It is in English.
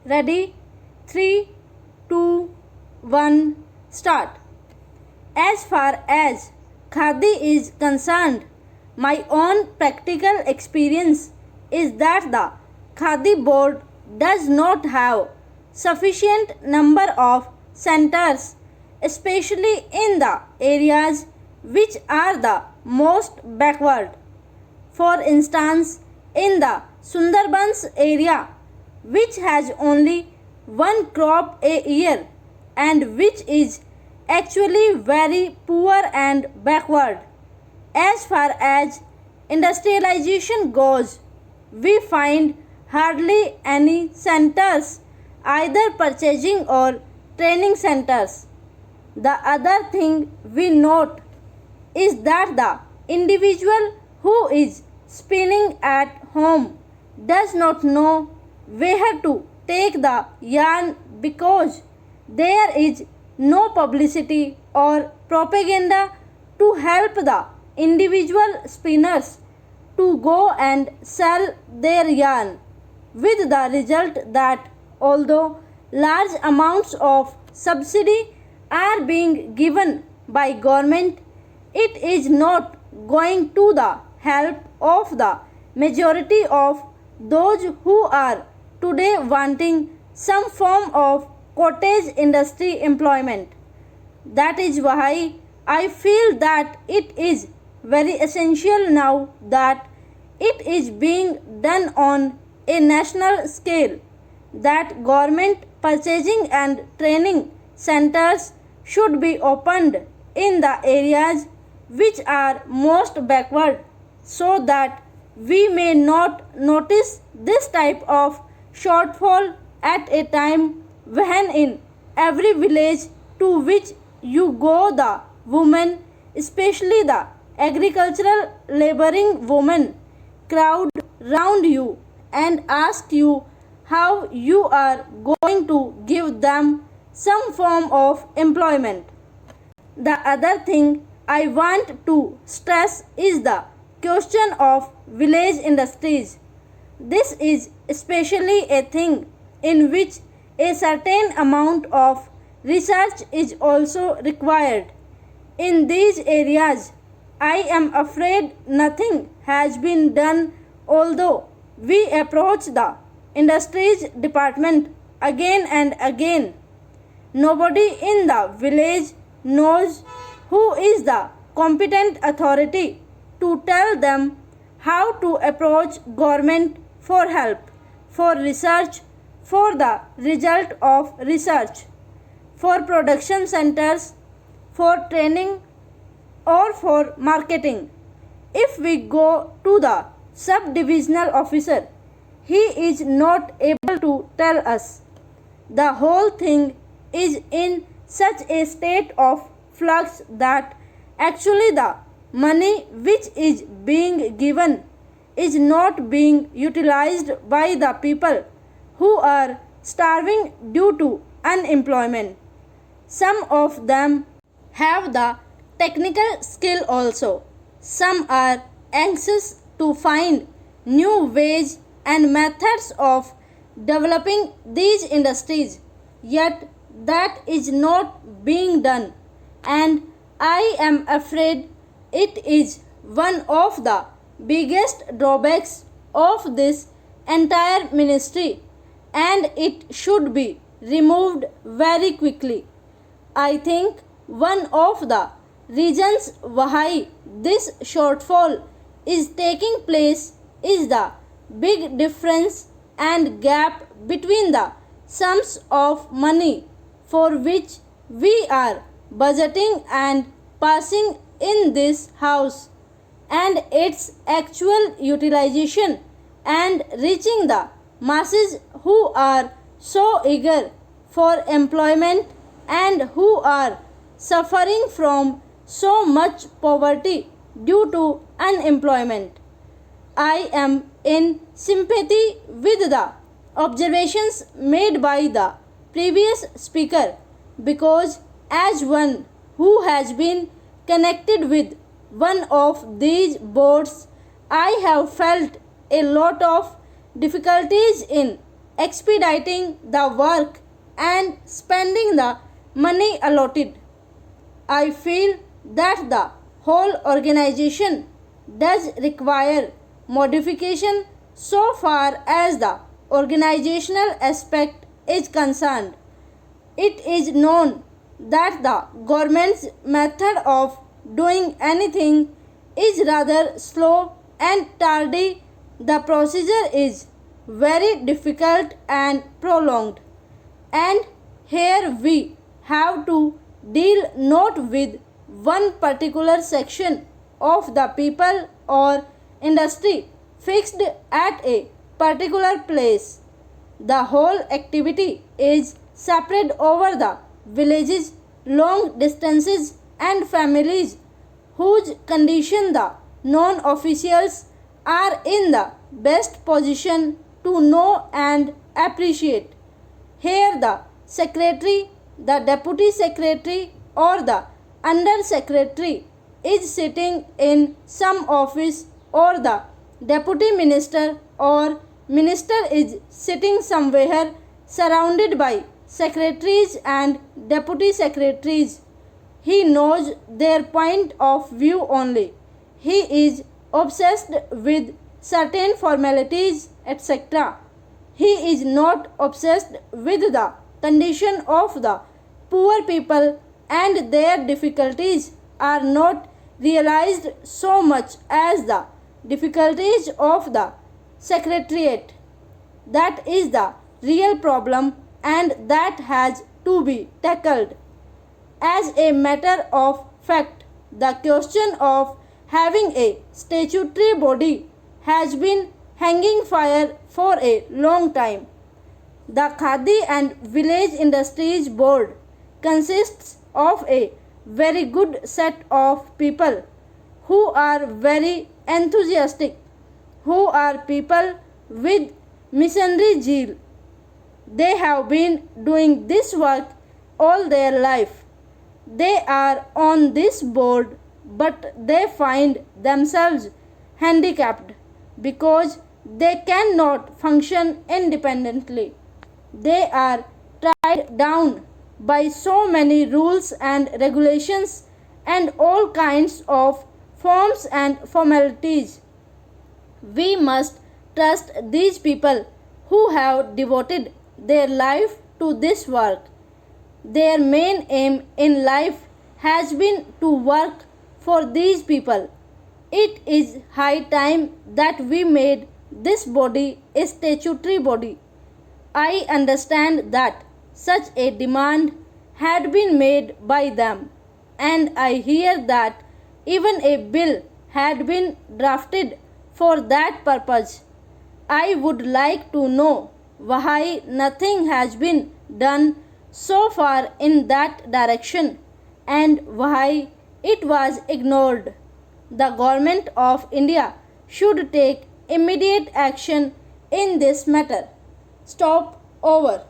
Ready? 3, 2, 1, start. As far as Khadi is concerned, my own practical experience is that the Khadi board does not have sufficient number of centers, especially in the areas which are the most backward. For instance, in the Sundarbans area, which has only one crop a year and which is actually very poor and backward. As far as industrialization goes, we find hardly any centers, either purchasing or training centers. The other thing we note is that the individual who is spinning at home does not know where to take the yarn because there is no publicity or propaganda to help the individual spinners to go and sell their yarn, with the result that although large amounts of subsidy are being given by government, it is not going to the help of the majority of those who are today wanting some form of cottage industry employment. That is why I feel that it is very essential now that it is being done on a national scale, that government purchasing and training centers should be opened in the areas which are most backward so that we may not notice this type of shortfall at a time when in every village to which you go the women, especially the agricultural laboring women, crowd round you and ask you how you are going to give them some form of employment. The other thing I want to stress is the question of village industries. This is especially a thing in which a certain amount of research is also required. In these areas, I am afraid nothing has been done, although we approach the industries department again and again. Nobody in the village knows who is the competent authority to tell them how to approach government for help, for research, for the result of research, for production centers, for training, or for marketing. If we go to the sub-divisional officer, he is not able to tell us. The whole thing is in such a state of flux that actually the money which is being given is not being utilized by the people who are starving due to unemployment. Some of them have the technical skill also. Some are anxious to find new ways and methods of developing these industries, yet that is not being done, and I am afraid it is one of the biggest drawbacks of this entire ministry, and it should be removed very quickly. I think one of the reasons why this shortfall is taking place is the big difference and gap between the sums of money for which we are budgeting and passing in this house and its actual utilization and reaching the masses who are so eager for employment and who are suffering from so much poverty due to unemployment. I am in sympathy with the observations made by the previous speaker because, as one who has been connected with one of these boards, I have felt a lot of difficulties in expediting the work and spending the money allotted. I feel that the whole organization does require modification so far as the organizational aspect is concerned. It is known that the government's method of doing anything is rather slow and tardy. The procedure is very difficult and prolonged. And here we have to deal not with one particular section of the people or industry fixed at a particular place. The whole activity is spread over the villages, long distances, and families whose condition the non officials are in the best position to know and appreciate. Here, the secretary, the deputy secretary, or the under secretary is sitting in some office, or the deputy minister or minister is sitting somewhere surrounded by secretaries and deputy secretaries. He knows their point of view only. He is obsessed with certain formalities, etc. He is not obsessed with the condition of the poor people, and their difficulties are not realized so much as the difficulties of the secretariat. That is the real problem, and that has to be tackled. As a matter of fact, the question of having a statutory body has been hanging fire for a long time. The Khadi and Village Industries Board consists of a very good set of people who are very enthusiastic, who are people with missionary zeal. They have been doing this work all their life. They are on this board, but they find themselves handicapped because they cannot function independently. They are tied down by so many rules and regulations and all kinds of forms and formalities. We must trust these people who have devoted their life to this work. Their main aim in life has been to work for these people. It is high time that we made this body a statutory body. I understand that such a demand had been made by them, and I hear that even a bill had been drafted for that purpose. I would like to know why nothing has been done so far in that direction, and why it was ignored. The government of India should take immediate action in this matter. Stop over.